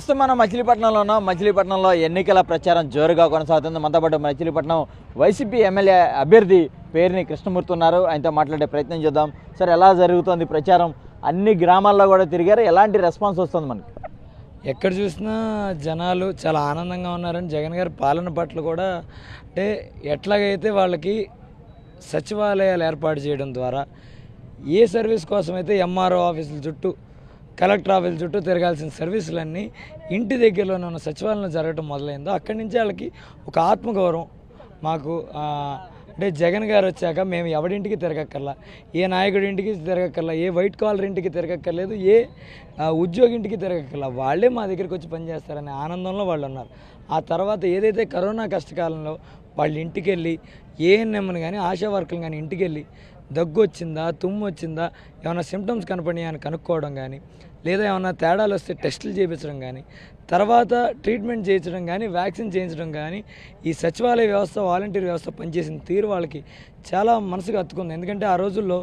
ప్రస్తుతం మనం మచిలీపట్నంలో ఉన్నాం. మచిలీపట్నంలో ఎన్నికల ప్రచారం జోరుగా కొనసాగుతుంది. మనతో పాటు మచిలీపట్నం వైసీపీ ఎమ్మెల్యే అభ్యర్థి పేరుని కృష్ణమూర్తి ఉన్నారు. ఆయనతో మాట్లాడే ప్రయత్నం చేద్దాం. సార్, ఎలా జరుగుతుంది ప్రచారం? అన్ని గ్రామాల్లో కూడా తిరిగారు, ఎలాంటి రెస్పాన్స్ వస్తుంది మనకి? ఎక్కడ చూసినా జనాలు చాలా ఆనందంగా ఉన్నారని జగన్ గారి పాలన పట్ల కూడా అంటే ఎట్లాగైతే వాళ్ళకి సచివాలయాలు ఏర్పాటు చేయడం ద్వారా ఏ సర్వీస్ కోసమైతే ఎంఆర్ఓ ఆఫీసుల చుట్టూ కలెక్టర్ ఆఫీసుల చుట్టూ తిరగాల్సిన సర్వీసులన్నీ ఇంటి దగ్గరలోనే ఉన్న సచివాలయంలో జరగడం మొదలైందో అక్కడి నుంచి వాళ్ళకి ఒక ఆత్మగౌరవం మాకు అంటే జగన్ గారు వచ్చాక మేము ఎవడింటికి తిరగక్కర్లా, ఏ నాయకుడి ఇంటికి తిరగక్కర్లా, ఏ వైట్ కాలర్ ఇంటికి తిరగక్కర్లేదు, ఏ ఉద్యోగి ఇంటికి తిరగక్కర్లా, వాళ్ళే మా దగ్గరికి వచ్చి పనిచేస్తారనే ఆనందంలో వాళ్ళు ఉన్నారు. ఆ తర్వాత ఏదైతే కరోనా కష్టకాలంలో వాళ్ళ ఇంటికి వెళ్ళి ఏఎన్ఎంని కానీ ఆశా వర్కర్లు కానీ ఇంటికి వెళ్ళి దగ్గు వచ్చిందా, తుమ్ము వచ్చిందా, ఏమైనా సిమ్టమ్స్ కనపడినాయా అని కనుక్కోవడం కానీ, లేదా ఏమైనా తేడాలు వస్తే టెస్టులు చేయించడం కానీ, తర్వాత ట్రీట్మెంట్ చేయించడం కానీ, వ్యాక్సిన్ చేయించడం కానీ, ఈ సచివాలయ వ్యవస్థ వాలంటీర్ వ్యవస్థ పనిచేసిన తీరు వాళ్ళకి చాలా మనసుకు హత్తుకుంది. ఎందుకంటే ఆ రోజుల్లో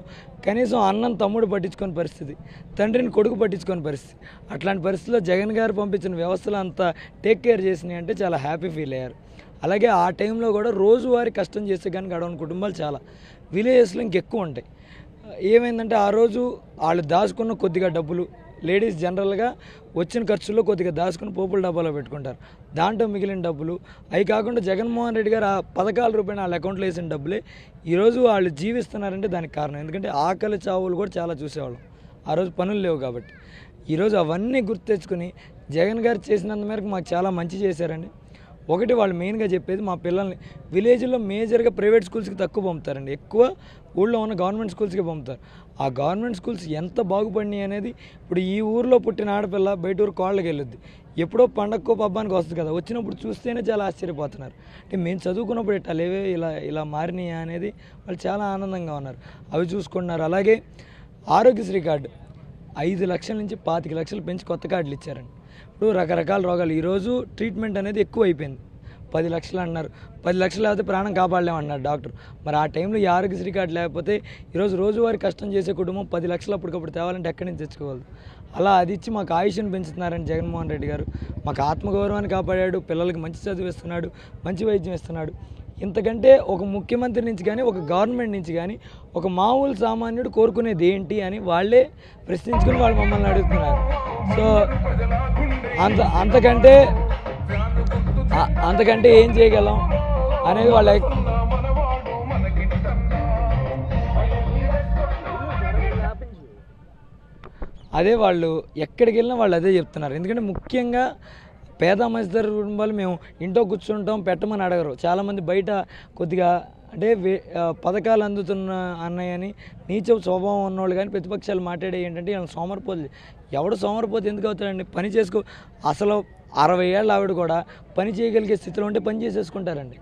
కనీసం అన్నం తమ్ముడు పట్టించుకొని పరిస్థితి, తండ్రిని కొడుకు పట్టించుకొని పరిస్థితి. అట్లాంటి పరిస్థితుల్లో జగన్ గారు పంపించిన వ్యవస్థలు అంతా టేక్ కేర్ చేసినాయి అంటే చాలా హ్యాపీ ఫీల్ అయ్యారు. అలాగే ఆ టైంలో కూడా రోజువారీ కష్టం చేస్తే కానీ గడవని కుటుంబాలు చాలా విలేజెస్లో ఇంకెక్కువ ఉంటాయి. ఏమైందంటే ఆ రోజు వాళ్ళు దాచుకున్న కొద్దిగా డబ్బులు, లేడీస్ జనరల్గా వచ్చిన ఖర్చుల్లో కొద్దిగా దాచుకుని పోపుల డబ్బాలో పెట్టుకుంటారు. దాంట్లో మిగిలిన డబ్బులు అవి కాకుండా జగన్మోహన్ రెడ్డి గారు ఆ పథకాల రూపాయన వాళ్ళ అకౌంట్లో వేసిన డబ్బులే ఈరోజు వాళ్ళు జీవిస్తున్నారంటే దానికి కారణం. ఎందుకంటే ఆకలి చావులు కూడా చాలా చూసేవాళ్ళం ఆ రోజు, పనులు లేవు కాబట్టి. ఈరోజు అవన్నీ గుర్తు తెచ్చుకుని జగన్ గారు చేసినంత మేరకు మాకు చాలా మంచి చేశారండి. ఒకటి వాళ్ళు మెయిన్గా చెప్పేది, మా పిల్లల్ని విలేజ్లో మేజర్గా ప్రైవేట్ స్కూల్స్కి తక్కువ పంపుతారండి, ఎక్కువ ఊళ్ళో ఉన్న గవర్నమెంట్ స్కూల్స్కి పంపుతారు. ఆ గవర్నమెంట్ స్కూల్స్ ఎంత బాగుపడినాయి అనేది ఇప్పుడు ఈ ఊరిలో పుట్టిన ఆడపిల్ల బయట ఊరు కోళ్ళకి వెళ్ళొద్ది, ఎప్పుడో పండగకో పబ్బానికి వస్తుంది కదా, వచ్చినప్పుడు చూస్తేనే చాలా ఆశ్చర్యపోతున్నారు. అంటే మేము చదువుకున్నప్పుడు ఇట్లా లేవే, ఇలా మారినాయి అనేది వాళ్ళు చాలా ఆనందంగా ఉన్నారు. అవి చూసుకుంటున్నారు. అలాగే ఆరోగ్యశ్రీ కార్డు 5 లక్షల నుంచి 25 లక్షలు పెంచి కొత్త కార్డులు ఇచ్చారండి. ఇప్పుడు రకరకాల రోగాలు ఈరోజు ట్రీట్మెంట్ అనేది ఎక్కువ అయిపోయింది. 10 లక్షలు అన్నారు, 10 లక్షలు లేకపోతే ప్రాణం కాపాడలేమన్నారు డాక్టర్. మరి ఆ టైంలో ఈ ఆరోగ్యశ్రీ కార్డు లేకపోతే ఈరోజు రోజువారీ కష్టం చేసే కుటుంబం 10 లక్షలు అప్పటికప్పుడు తేవాలంటే ఎక్కడి నుంచి తెచ్చుకోవాలి? అలా అది ఇచ్చి మాకు ఆయుష్ని పెంచుతున్నారని జగన్మోహన్ రెడ్డి గారు. మాకు ఆత్మగౌరవాన్ని కాపాడాడు, పిల్లలకి మంచి చదువు ఇస్తున్నాడు, మంచి వైద్యం ఇస్తున్నాడు. ఇంతకంటే ఒక ముఖ్యమంత్రి నుంచి కానీ, ఒక గవర్నమెంట్ నుంచి కానీ ఒక మామూలు సామాన్యుడు కోరుకునేది ఏంటి అని వాళ్ళే ప్రశ్నించుకుని వాళ్ళు మమ్మల్ని అడుగుతున్నారు. సో అంతకంటే ఏం చేయగలం అనేది వాళ్ళ అదే వాళ్ళు ఎక్కడికి వెళ్ళినా వాళ్ళు అదే చెప్తున్నారు. ఎందుకంటే ముఖ్యంగా పేద మధ్యతరగతి కుటుంబాలు మేము ఇంట్లో కూర్చుంటాం పెట్టమని అడగరు. చాలామంది బయట కొద్దిగా అంటే పథకాలు అందుతున్న అన్నయ్యని నీచ స్వభావం ఉన్నవాళ్ళు కానీ ప్రతిపక్షాలు మాట్లాడే ఏంటంటే వీళ్ళని సోమరిపోతులు. ఎవడు సోమరిపోతు ఎందుకు అవుతాడండి? పని చేసుకో, అసలు 60 ఏళ్ళ ఆవిడ కూడా పని చేయగలిగే స్థితిలో ఉంటే పని చేసేసుకుంటారండి.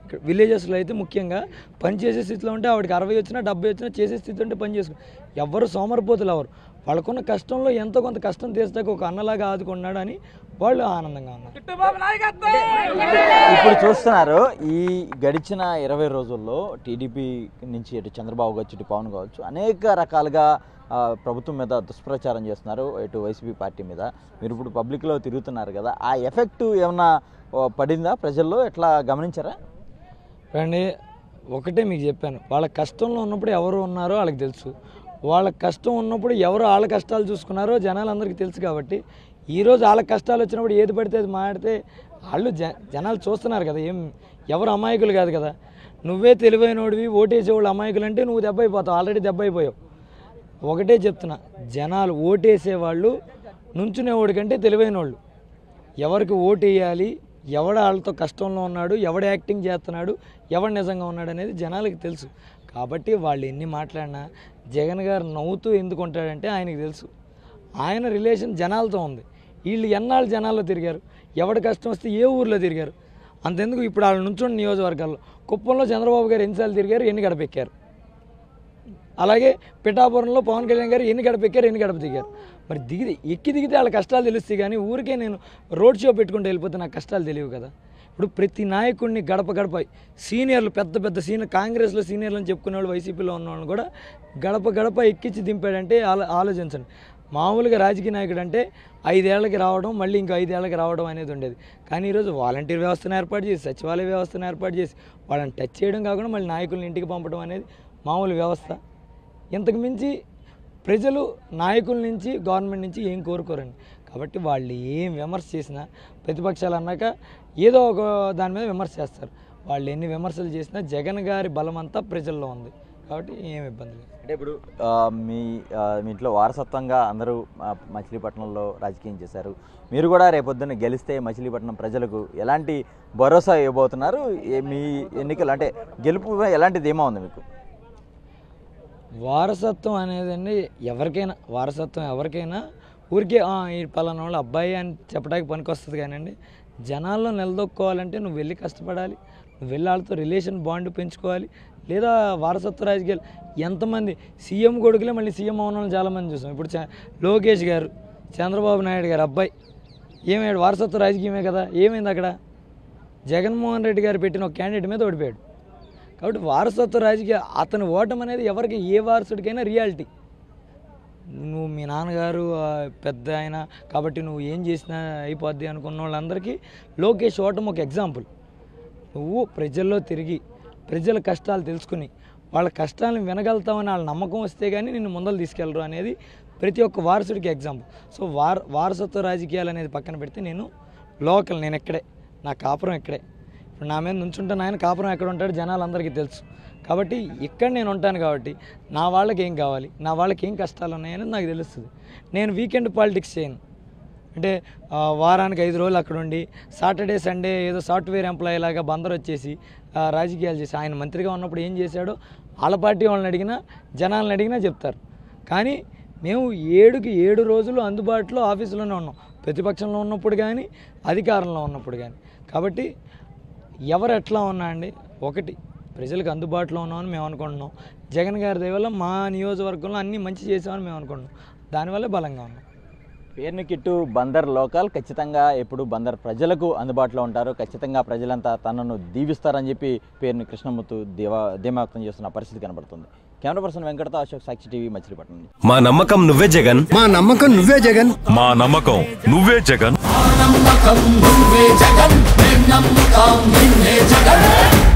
ఇక్కడ విలేజెస్లో అయితే ముఖ్యంగా పని చేసే స్థితిలో ఉంటే ఆవిడకి 60 వచ్చినా 70 వచ్చినా చేసే స్థితి ఉంటే పని చేసుకో. ఎవరు సోమరిపోతులు ఎవరు? వాళ్ళకున్న కష్టంలో ఎంతో కొంత కష్టం తీస్తాక ఒక అన్నలాగా ఆదుకున్నాడు అని వాళ్ళు ఆనందంగా ఉన్నారు. ఇప్పుడు చూస్తున్నారు, ఈ గడిచిన 20 రోజుల్లో టీడీపీ నుంచి ఇటు చంద్రబాబు కావచ్చు, ఇటు పవన్ కావచ్చు, అనేక రకాలుగా ప్రభుత్వం మీద దుష్ప్రచారం చేస్తున్నారు, ఇటు వైసీపీ పార్టీ మీద. మీరు ఇప్పుడు పబ్లిక్లో తిరుగుతున్నారు కదా, ఆ ఎఫెక్ట్ ఏమన్నా పడిందా ప్రజల్లో? ఎట్లా గమనించారా? అండి, ఒకటే మీకు చెప్పాను, వాళ్ళ కష్టంలో ఉన్నప్పుడు ఎవరు ఉన్నారో వాళ్ళకి తెలుసు. వాళ్ళ కష్టం ఉన్నప్పుడు ఎవరు వాళ్ళ కష్టాలు చూసుకున్నారో జనాలందరికీ తెలుసు. కాబట్టి ఈరోజు వాళ్ళ కష్టాలు వచ్చినప్పుడు ఏది పడితే అది మాడితే వాళ్ళు జనాలు చూస్తున్నారు కదా. ఎవరు అమాయకులు కాదు కదా. నువ్వే తెలివైనోడివి, ఓటేసేవాళ్ళు అమాయకులు అంటే నువ్వు దెబ్బ అయిపోతావు, ఆల్రెడీ దెబ్బ అయిపోయావు. ఒకటే చెప్తున్నా, జనాలు ఓటేసేవాళ్ళు నుంచునేవాడి కంటే తెలివైన వాళ్ళు. ఎవరికి ఓటు వేయాలి, ఎవడ వాళ్ళతో కష్టంలో ఉన్నాడు, ఎవడు యాక్టింగ్ చేస్తున్నాడు, ఎవడు నిజంగా ఉన్నాడు అనేది జనాలకి తెలుసు. కాబట్టి వాళ్ళు ఎన్ని మాట్లాడినా జగన్ గారు నవ్వుతూ ఎందుకు ఉంటాడంటే ఆయనకి తెలుసు, ఆయన రిలేషన్ జనాలతో ఉంది. వీళ్ళు ఎన్నాళ్ళు జనాల్లో తిరిగారు, ఎవడి కష్టం వస్తే ఏ ఊర్లో తిరిగారు. అంతెందుకు ఇప్పుడు వాళ్ళు నుంచోండి నియోజకవర్గాల్లో, కుప్పంలో చంద్రబాబు గారు ఎన్నిసార్లు తిరిగారు, ఎన్ని గడప ఎక్కారు. అలాగే పిఠాపురంలో పవన్ కళ్యాణ్ గారు ఎన్ని గడప ఎక్కారు, ఎన్ని గడప దిగారు. మరి దిగితే వాళ్ళ కష్టాలు తెలుస్తాయి. కానీ ఊరికే నేను రోడ్ షో పెట్టుకుంటూ వెళ్ళిపోతే నాకు కష్టాలు తెలియవు కదా. ఇప్పుడు ప్రతి నాయకుడిని గడప సీనియర్లు, పెద్ద సీనియర్, కాంగ్రెస్లో సీనియర్లు అని చెప్పుకునే వాళ్ళు, వైసీపీలో ఉన్న వాళ్ళని కూడా గడప ఎక్కించి దింపాడంటే ఆలోచించండి. మామూలుగా రాజకీయ నాయకుడు అంటే 5 ఏళ్ళకి రావడం, మళ్ళీ ఇంకో 5 ఏళ్ళకి రావడం అనేది ఉండేది. కానీ ఈరోజు వాలంటీర్ వ్యవస్థను ఏర్పాటు చేసి, సచివాలయ వ్యవస్థను ఏర్పాటు చేసి, వాళ్ళని టచ్ చేయడం కాకుండా మళ్ళీ నాయకులను ఇంటికి పంపడం అనేది మామూలు వ్యవస్థ. ఇంతకు మించి ప్రజలు నాయకుల నుంచి, గవర్నమెంట్ నుంచి ఏం కోరుకోరండి. కాబట్టి వాళ్ళు ఏం విమర్శ చేసినా, ప్రతిపక్షాలు అన్నాక ఏదో ఒక దాని మీద విమర్శ చేస్తారు. వాళ్ళు ఎన్ని విమర్శలు చేసినా జగన్ గారి బలం అంతా ప్రజల్లో ఉంది. కాబట్టి ఏం ఇబ్బంది లేదు. అంటే ఇప్పుడు మీ ఇంట్లో వారసత్వంగా అందరూ మచిలీపట్నంలో రాజకీయం చేశారు. మీరు కూడా రేపొద్దున గెలిస్తే మచిలీపట్నం ప్రజలకు ఎలాంటి భరోసా ఇవ్వబోతున్నారు? మీ ఎన్నికలు అంటే గెలుపు ఎలాంటి ధీమా ఉంది మీకు? వారసత్వం అనేదండి ఎవరికైనా ఊరికే ఈ పలానా వాళ్ళ అబ్బాయి అని చెప్పడానికి పనికొస్తుంది. కానండి జనాల్లో నిలదొక్కోవాలంటే నువ్వు వెళ్ళి కష్టపడాలి, నువ్వు వెళ్ళి వాళ్ళతో రిలేషన్ బాండ్ పెంచుకోవాలి. లేదా వారసత్వ రాజకీయాలు ఎంతమంది సీఎం కొడుకులే మళ్ళీ సీఎం అవడం చాలామంది చూసాం. ఇప్పుడు లోకేష్ గారు, చంద్రబాబు నాయుడు గారు అబ్బాయి ఏమయ్యాడు? వారసత్వ రాజకీయమే కదా. ఏమైంది అక్కడ? జగన్మోహన్ రెడ్డి గారు పెట్టిన ఒక క్యాండిడేట్ మీద ఓడిపోయాడు. కాబట్టి వారసత్వ రాజకీయ అతని ఓటం అనేది ఎవరికి, ఏ వారసుడికైనా రియాలిటీ. నువ్వు మీ నాన్నగారు పెద్ద ఆయన కాబట్టి నువ్వు ఏం చేసినా అయిపోద్ది అనుకున్న వాళ్ళందరికీ లోకేష్ ఓటం ఒక ఎగ్జాంపుల్. నువ్వు ప్రజల్లో తిరిగి ప్రజల కష్టాలు తెలుసుకుని వాళ్ళ కష్టాలను వినగలుగుతామని వాళ్ళ నమ్మకం వస్తే కానీ నిన్ను ముందలు తీసుకెళ్ళరు అనేది ప్రతి ఒక్క వారసుడికి ఎగ్జాంపుల్. సో వారసత్వ రాజకీయాలు అనేది పక్కన పెడితే నేను లోకల్, నేను ఎక్కడే, నా కాపురం ఎక్కడే. ఇప్పుడు నా మీద నుంచుంటే ఆయన కాపురం ఎక్కడ ఉంటాడు జనాలందరికీ తెలుసు. కాబట్టి ఇక్కడ నేను ఉంటాను కాబట్టి నా వాళ్ళకి ఏం కావాలి, నా వాళ్ళకి ఏం కష్టాలు ఉన్నాయనేది నాకు తెలుస్తుంది. నేను వీకెండ్ పాలిటిక్స్ చేయను. అంటే వారానికి 5 రోజులు అక్కడ ఉండి సాటర్డే సండే ఏదో సాఫ్ట్వేర్ ఎంప్లాయీ లాగా బందరు వచ్చేసి రాజకీయాలు చేసి, ఆయన మంత్రిగా ఉన్నప్పుడు ఏం చేశాడో వాళ్ళ పార్టీ వాళ్ళని అడిగినా జనాలను అడిగినా చెప్తారు. కానీ మేము 7 రోజులు అందుబాటులో ఆఫీసులోనే ఉన్నాం, ప్రతిపక్షంలో ఉన్నప్పుడు కానీ అధికారంలో ఉన్నప్పుడు కానీ. కాబట్టి ఎవరు ఎట్లా ఉన్నా అండి, ఒకటి ప్రజలకు అందుబాటులో ఉన్నామని మేము అనుకుంటున్నాం. జగన్ గారి దయ వల్ల మా నియోజకవర్గంలో అన్నీ మంచి చేసామని మేము అనుకుంటున్నాం. దానివల్లే బలంగా ఉన్నాం. పేరుని కిట్టు బందర్ లోకల్, ఖచ్చితంగా ఎప్పుడు బందర్ ప్రజలకు అందుబాటులో ఉంటారు. ఖచ్చితంగా ప్రజలంతా తనను దీవిస్తారని చెప్పి పేరుని కృష్ణమూర్తి ధీమా వ్యక్తం చేస్తున్న పరిస్థితి కనబడుతుంది. కెమెరా పర్సన్ వెంకటతో అశోక్, సాక్షి టీవీ, మచిలీపట్నం. మా నమ్మకం నువ్వే జగన్, మా నమ్మకం నువ్వే జగన్, మా నమ్మకం నువ్వే జగన్. నమ్మకం నువ్వే జగన్, నమ్మకం నిన్నే జగన్.